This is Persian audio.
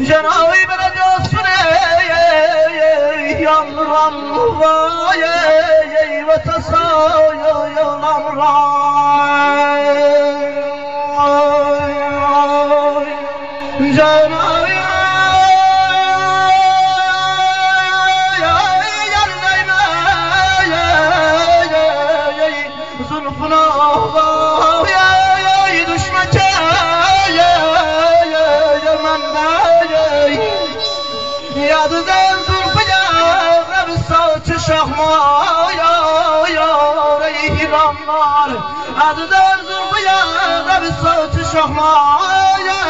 جنایی بر جاسونه یامران وای و تسای یامران جنایی زلفنا وای دشمن یاد دل زلف یار بساط شخما یا ایران مار یاد دل زلف یار بساط شخما یا